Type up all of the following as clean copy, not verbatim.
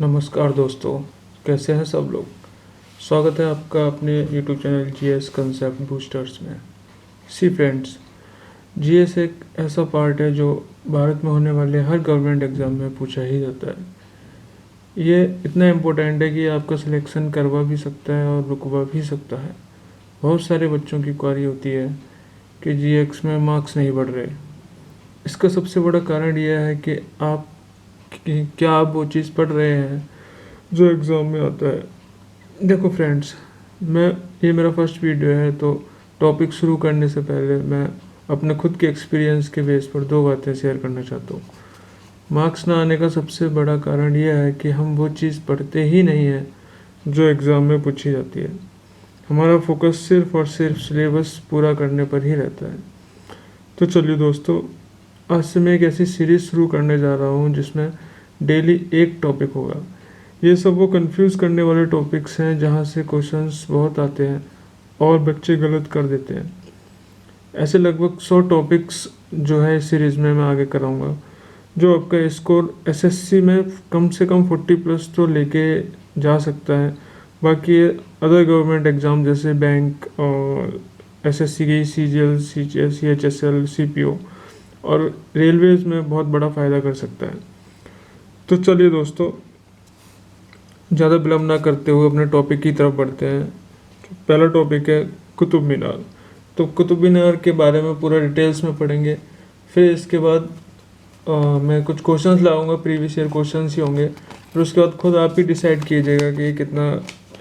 नमस्कार दोस्तों, कैसे हैं सब लोग। स्वागत है आपका अपने YouTube channel GS concept boosters में। सी फ्रेंड्स, जीएस एक ऐसा पार्ट है जो भारत में होने वाले हर गवर्नमेंट एग्ज़ाम में पूछा ही जाता है। ये इतना इम्पोर्टेंट है कि आपका सिलेक्शन करवा भी सकता है और रुकवा भी सकता है। बहुत सारे बच्चों की क्वारी होती है कि जीएक्स में मार्क्स नहीं बढ़ रहे। इसका सबसे बड़ा कारण यह है कि क्या आप वो चीज़ पढ़ रहे हैं जो एग्ज़ाम में आता है। देखो फ्रेंड्स, ये मेरा फर्स्ट वीडियो है, तो टॉपिक शुरू करने से पहले मैं अपने खुद के एक्सपीरियंस के बेस पर दो बातें शेयर करना चाहता हूँ। मार्क्स ना आने का सबसे बड़ा कारण यह है कि हम वो चीज़ पढ़ते ही नहीं हैं जो एग्ज़ाम में पूछी जाती है। हमारा फोकस सिर्फ और सिर्फ सिलेबस पूरा करने पर ही रहता है। तो चलिए दोस्तों, आज से मैं एक ऐसी सीरीज़ शुरू करने जा रहा हूँ जिसमें डेली एक टॉपिक होगा। ये सब वो कंफ्यूज करने वाले टॉपिक्स हैं जहाँ से क्वेश्चंस बहुत आते हैं और बच्चे गलत कर देते हैं। ऐसे लगभग 100 टॉपिक्स जो है इस सीरीज़ में मैं आगे कराऊंगा, जो आपका स्कोर एसएससी में कम से कम 40+ तो लेके जा सकता है। बाकी अदर गवर्नमेंट एग्ज़ाम जैसे बैंक और एसएससी की सीजीएल, सीजीएल, सीएचएसएल, सीपीओ और रेलवेज़ में बहुत बड़ा फ़ायदा कर सकता है। तो चलिए दोस्तों, ज़्यादा विलम्ब ना करते हुए अपने टॉपिक की तरफ बढ़ते हैं। पहला टॉपिक है कुतुब मीनार। तो कुतुब मीनार के बारे में पूरा डिटेल्स में पढ़ेंगे। फिर इसके बाद मैं कुछ क्वेश्चंस लाऊंगा, प्रीवियस ईयर क्वेश्चंस ही होंगे। फिर उसके बाद खुद आप ही डिसाइड कीजिएगा कि कितना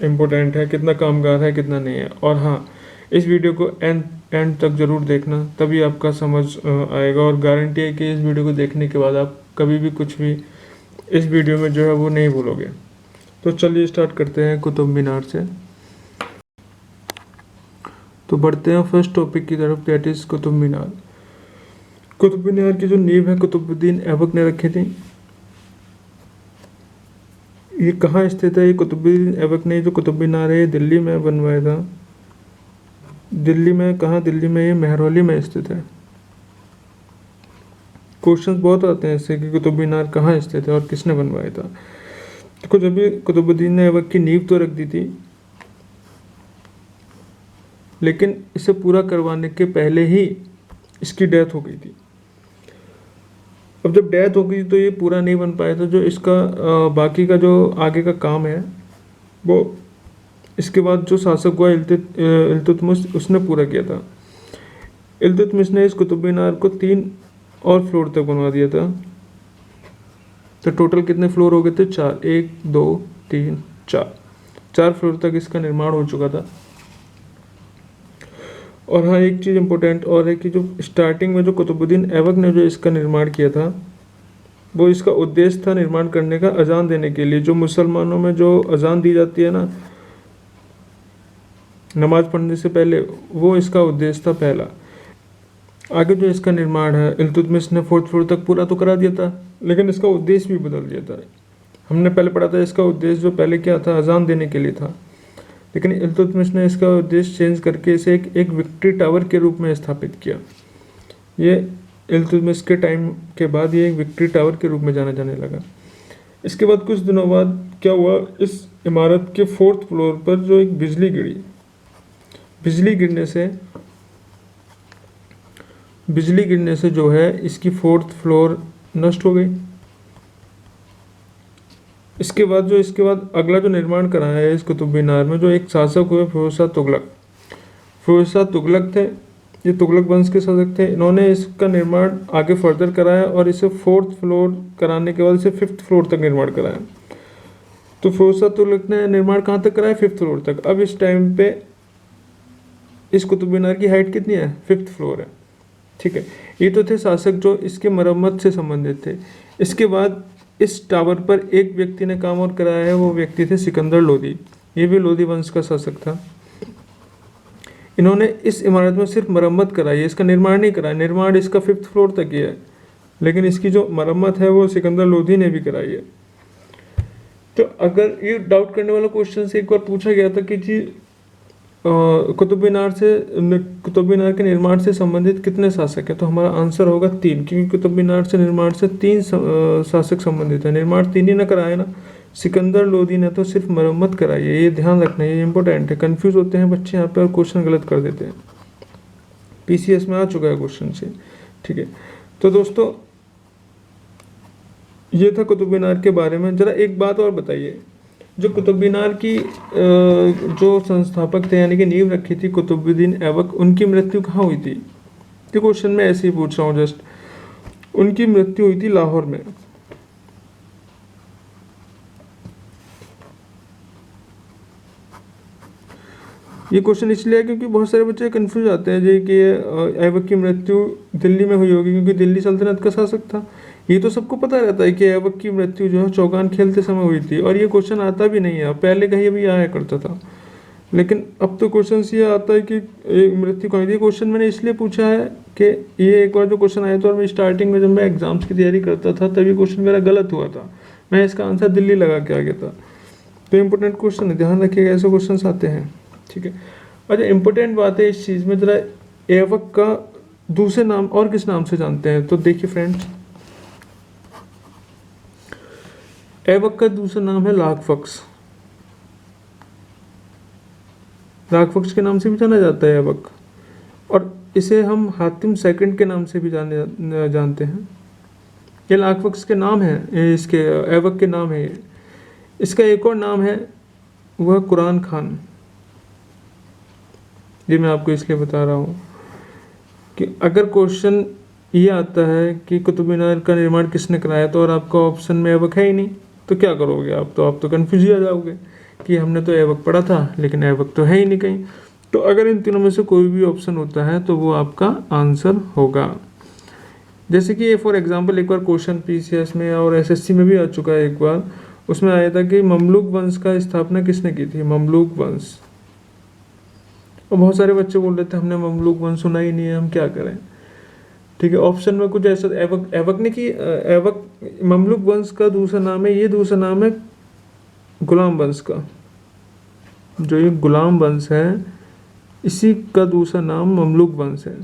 इम्पोर्टेंट है, कितना कामगार है, कितना नहीं है। और हाँ, इस वीडियो को एंड तक ज़रूर देखना, तभी आपका समझ आएगा। और गारंटी है कि इस वीडियो को देखने के बाद आप कभी भी कुछ भी इस वीडियो में जो है वो नहीं भूलोगे। तो चलिए स्टार्ट करते हैं कुतुब मीनार से। तो बढ़ते हैं फर्स्ट टॉपिक की तरफ, दैट इज़ कुतुब मीनार। कुतुब मीनार की जो नींव है कुतुबुद्दीन ऐबक ने रखी थी। ये कहाँ स्थित है? ये कुतुबुद्दीन ऐबक ने जो कुतुब मीनार है ये दिल्ली में बनवाया था। दिल्ली में कहाँ? दिल्ली में ये मेहरौली में स्थित है। क्वेश्चंस बहुत आते हैं ऐसे कि कुतुब मीनार कहाँ स्थित है और किसने बनवाया था। देखो, जब ये कुतुबुद्दीन ने ऐबक की नींव तो रख दी थी, लेकिन इसे पूरा करवाने के पहले ही इसकी डेथ हो गई थी। अब जब डेथ हो गई तो ये पूरा नहीं बन पाया था। जो इसका बाकी का जो आगे का काम है वो इसके बाद जो शासक हुआ इल्तुतमिश, उसने पूरा किया था। इल्तुतमिश ने इस कुतुब मीनार को 3 और फ्लोर तक बनवा दिया था। तो टोटल कितने फ्लोर हो गए थे? 4। 1 2 3 4 फ्लोर तक इसका निर्माण हो चुका था। और हाँ, एक चीज़ इम्पोर्टेंट और है कि जो स्टार्टिंग में जो कुतुबुद्दीन ऐबक ने जो इसका निर्माण किया था, वो इसका उद्देश्य था निर्माण करने का अजान देने के लिए। जो मुसलमानों में जो अजान दी जाती है ना, नमाज पढ़ने से पहले, वो इसका उद्देश्य था पहला। आगे जो इसका निर्माण है, इल्तुतमिश ने 4th फ्लोर तक पूरा तो करा दिया था, लेकिन इसका उद्देश्य भी बदल दिया था। हमने पहले पढ़ा था इसका उद्देश्य जो पहले क्या था, अजान देने के लिए था, लेकिन इल्तुतमिश ने इसका उद्देश्य चेंज करके इसे एक विक्ट्री टावर के रूप में स्थापित किया। ये इल्तुतमिश के टाइम के बाद ये एक विक्ट्री टावर के रूप में जाना जाने लगा। इसके बाद कुछ दिनों बाद क्या हुआ, इस इमारत के 4th फ्लोर पर जो एक बिजली गिरी। बिजली गिरने से जो है इसकी 4th फ्लोर नष्ट हो गई। इसके बाद अगला जो निर्माण कराया है इस कुतुब मीनार में, जो एक शासक हुए फिरोज शाह तुगलक थे। ये तुगलक वंश के शासक थे। इन्होंने इसका निर्माण आगे फर्दर कराया और इसे 4th फ्लोर कराने के बाद इसे 5th फ्लोर तक निर्माण कराया। तो फिरोज शाह तुगलक ने निर्माण कहाँ तक कराया? 5th फ्लोर तक। अब इस टाइम पे इस कुतुब मीनार की हाइट कितनी है? 5th फ्लोर है। ठीक है, ये तो थे शासक जो इसके मरम्मत से संबंधित थे। इसके बाद इस टावर पर एक व्यक्ति ने काम और कराया है, वो व्यक्ति थे सिकंदर लोदी। ये भी लोदी वंश का शासक था। इन्होंने इस इमारत में सिर्फ मरम्मत कराई है, इसका निर्माण नहीं कराया। निर्माण इसका 5th फ्लोर तक ही है, लेकिन इसकी जो मरम्मत है वो सिकंदर लोदी ने भी कराई है। तो अगर ये डाउट करने वाला क्वेश्चन से एक बार पूछा गया था कि जी कुतुब मीनार के निर्माण से संबंधित कितने शासक हैं, तो हमारा आंसर होगा 3, क्योंकि कुतुब मीनार से निर्माण से 3 शासक संबंधित है। निर्माण 3 ही ना कराए ना, सिकंदर लोदी ने तो सिर्फ मरम्मत कराई है, ये ध्यान रखना, ये इंपॉर्टेंट है। कंफ्यूज होते हैं बच्चे यहाँ पे और क्वेश्चन गलत कर देते हैं। पीसीएस में आ चुका है क्वेश्चन से, ठीक है। तो दोस्तों ये था कुतुब मीनार के बारे में। जरा एक बात और बताइए, जो कुतुब मीनार की जो संस्थापक थे यानी कि नींव रखी थी कुतुबुद्दीन ऐबक, उनकी मृत्यु कहाँ हुई थी? ये क्वेश्चन मैं ऐसे ही पूछ रहा हूँ जस्ट। उनकी मृत्यु हुई थी लाहौर में। ये क्वेश्चन इसलिए है क्योंकि बहुत सारे बच्चे कंफ्यूज आते हैं जी कि ऐबक की मृत्यु दिल्ली में हुई होगी क्योंकि दिल्ली सल्तनत का शासक था। ये तो सबको पता रहता है कि ऐबक की मृत्यु जो है चौगान खेलते समय हुई थी, और ये क्वेश्चन आता भी नहीं है, पहले कहीं भी आया करता था, लेकिन अब तो क्वेश्चन ये आता है कि मृत्यु कहाँ हुई थी। क्वेश्चन मैंने इसलिए पूछा है कि ये एक बार जो क्वेश्चन आया था और मैं स्टार्टिंग में जब मैं एग्जाम्स की तैयारी करता था तभी क्वेश्चन मेरा गलत हुआ था, मैं इसका आंसर दिल्ली लगा के आ गया था। तो इम्पोर्टेंट क्वेश्चन है, ध्यान रखिएगा ऐसे क्वेश्चन आते हैं, ठीक है। अच्छा, इम्पोर्टेंट बात है इस चीज़ में, जरा ऐबक का दूसरे नाम और किस नाम से जानते हैं? तो देखिए फ्रेंड्स, ऐबक का दूसरा नाम है लाखबख्श। लाखबख्श के नाम से भी जाना जाता है ऐबक, और इसे हम हातिम सेकंड के नाम से भी जानते हैं। ये लाखबख्श के नाम है, ये इसके ऐबक के नाम है। इसका एक और नाम है, वह कुरान खान। ये मैं आपको इसलिए बता रहा हूँ कि अगर क्वेश्चन ये आता है कि कुतुब मीनार का निर्माण किसने कराया, तो और आपका ऑप्शन में ऐबक है ही नहीं, तो क्या करोगे आप? तो कन्फ्यूज ही आ जाओगे कि हमने तो ऐबक पढ़ा था लेकिन ऐबक तो है ही नहीं कहीं। तो अगर इन तीनों में से कोई भी ऑप्शन होता है तो वो आपका आंसर होगा। जैसे कि फॉर एग्जांपल एक बार क्वेश्चन पीसीएस में और एसएससी में भी आ चुका है एक बार, उसमें आया था कि ममलूक वंश का स्थापना किसने की थी? ममलूक वंश। और बहुत सारे बच्चे बोल रहे थे हमने ममलूक वंश सुना ही नहीं है, हम क्या करें? ठीक है, ऑप्शन में कुछ ऐसा ऐबक ने की, ऐबक ममलूक वंश का दूसरा नाम है, ये दूसरा नाम है गुलाम वंश का। जो ये गुलाम वंश है इसी का दूसरा नाम ममलूक वंश है।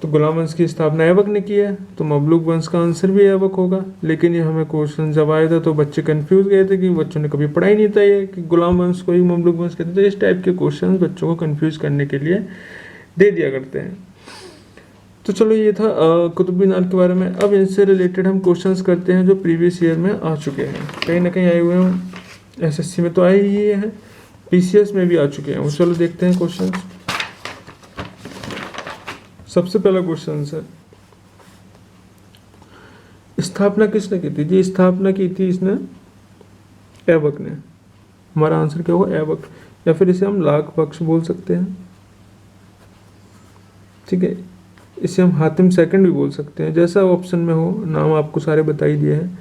तो गुलाम वंश की स्थापना ऐबक ने की है, तो ममलूक वंश का आंसर भी ऐबक होगा। लेकिन ये हमें क्वेश्चन जब आया था तो बच्चे कंफ्यूज गए थे कि बच्चों ने कभी पढ़ा ही नहीं था ये कि गुलाम वंश को ही ममलूक वंश कहते थे। इस टाइप के क्वेश्चन बच्चों को कंफ्यूज करने के लिए दे दिया करते हैं। तो चलो, ये था कुतुब मीनार के बारे में। अब इनसे रिलेटेड हम क्वेश्चंस करते हैं जो प्रीवियस ईयर में आ चुके हैं, कहीं ना कहीं आए हुए हैं। एसएससी में तो आए ही हैं, पीसीएस में भी आ चुके हैं। चलो देखते हैं क्वेश्चन। सबसे पहला क्वेश्चन है, स्थापना किसने की थी? जी स्थापना की थी इसने ऐबक ने। हमारा आंसर क्या होगा? ऐबक, या फिर इसे हम लाखबख्श बोल सकते हैं, ठीक है। इसे हम हातिम सेकंड भी बोल सकते हैं, जैसा ऑप्शन में हो। नाम आपको सारे बता ही दिए हैं।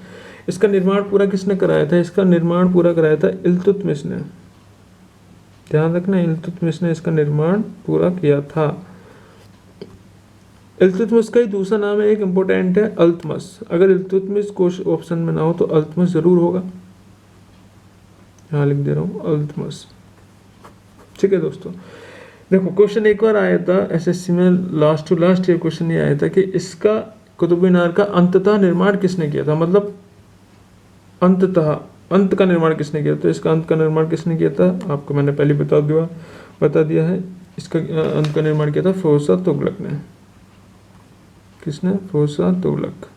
इसका निर्माण पूरा किसने कराया था? इसका निर्माण पूरा कराया था इल्तुतमिश ने। ध्यान रखना, इल्तुतमिश ने इसका निर्माण पूरा किया था। इल्तुतमिश का ही दूसरा नाम है, एक इम्पोर्टेंट है, अल्तमश। अगर इल्तुतमिश क्वेश्चन ऑप्शन में ना हो तो अल्तमश जरूर होगा। यहाँ लिख दे रहा हूँ अल्तमश, ठीक है दोस्तों। देखो क्वेश्चन एक बार आया था एसएससी में, लास्ट टू लास्ट ये क्वेश्चन ये आया था कि इसका कुतुब मीनार का अंततः निर्माण किसने किया था? मतलब अंततः, अंत का निर्माण किसने किया था? इसका अंत का निर्माण किसने किया था? आपको मैंने पहले बता दिया है। इसका अंत का निर्माण किया था फिरोज शाह तुगलक ने। किसने? फिरोज शाह तुगलक।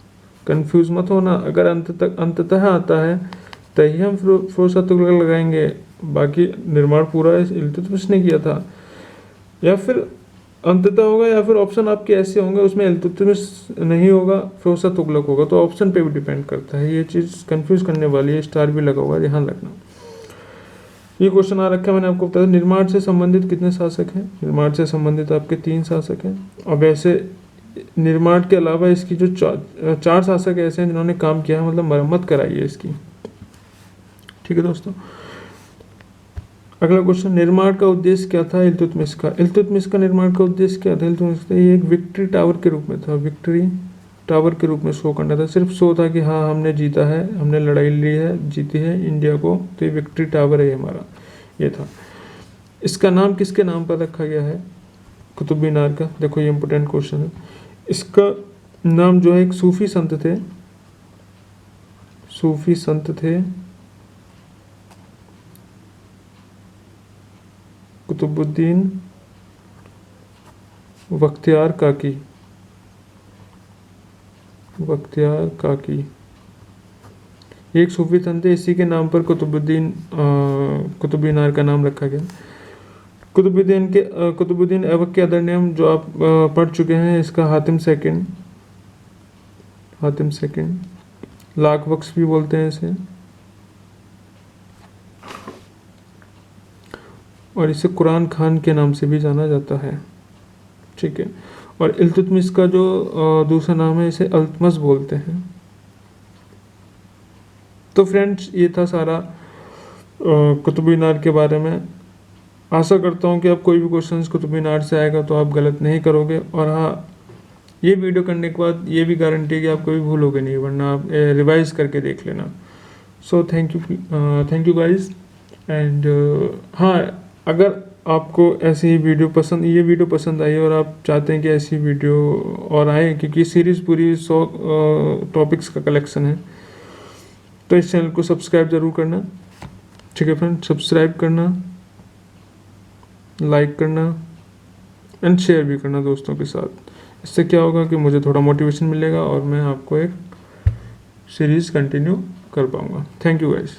कंफ्यूज मत होना, अगर अंततः आता है तभी हम फिरोज शाह तुगलक लगाएंगे, बाकी निर्माण पूरा इल्तुतमिश ने किया था। या फिर अंततः होगा, या फिर ऑप्शन आपके ऐसे होंगे उसमें इल्तुतमिश नहीं होगा, फिरोज शाह तुगलक होगा। तो ऑप्शन पे भी डिपेंड करता है, ये चीज़ कंफ्यूज करने वाली है, स्टार भी लगा हुआ है, ध्यान रखना। ये क्वेश्चन आ रखा है, मैंने आपको बताया। निर्माण से संबंधित कितने शासक हैं? निर्माण से संबंधित आपके 3 शासक हैं। अब ऐसे निर्माण के अलावा इसकी जो 4 शासक ऐसे हैं जिन्होंने काम किया है, मतलब मरम्मत कराई है इसकी, ठीक है दोस्तों। अगला क्वेश्चन, निर्माण का उद्देश्य क्या था इल्तुतमिश का? इल्तुतमिश का निर्माण का उद्देश्य क्या था? इल्तुतमिश का ये एक विक्ट्री टावर के रूप में था, विक्ट्री टावर के रूप में शो करना था। सिर्फ शो था कि हाँ हमने जीता है, हमने लड़ाई ली है, जीती है इंडिया को, तो ये विक्ट्री टावर है हमारा, ये था। इसका नाम किसके नाम पर रखा गया है कुतुब मीनार का? देखो ये इंपॉर्टेंट क्वेश्चन है। इसका नाम जो है एक सूफी संत थे, सूफी संत थे कुतुबुद्दीन बख्तियार काकी। बख्तियार काकी एक सूफी संत थे, इसी के नाम पर कुतुब मीनार का नाम रखा गया। कुतुबुद्दीन ऐबक के अदर नेम जो आप पढ़ चुके हैं, इसका हातिम सेकंड, लाख बख्श भी बोलते हैं इसे, और इसे कुरान खान के नाम से भी जाना जाता है। ठीक है। और इल्तुतमिश का जो दूसरा नाम है, इसे अल्तमस बोलते हैं। तो फ्रेंड्स, ये था सारा कुतुब मीनार के बारे में। आशा करता हूँ कि आप कोई भी क्वेश्चंस कुतुब मीनार से आएगा तो आप गलत नहीं करोगे। और हाँ, ये वीडियो करने के बाद ये भी गारंटी है कि आप कभी भूलोगे नहीं, वरना आप रिवाइज करके देख लेना। So thank you guys. And हाँ, अगर आपको ऐसी ये वीडियो पसंद आई और आप चाहते हैं कि ऐसी वीडियो और आए, क्योंकि सीरीज़ पूरी 100 टॉपिक्स का कलेक्शन है, तो इस चैनल को सब्सक्राइब ज़रूर करना। ठीक है फ्रेंड, सब्सक्राइब करना, लाइक करना एंड शेयर भी करना दोस्तों के साथ। इससे क्या होगा कि मुझे थोड़ा मोटिवेशन मिलेगा और मैं आपको एक सीरीज़ कंटिन्यू कर पाऊँगा। Thank you guys.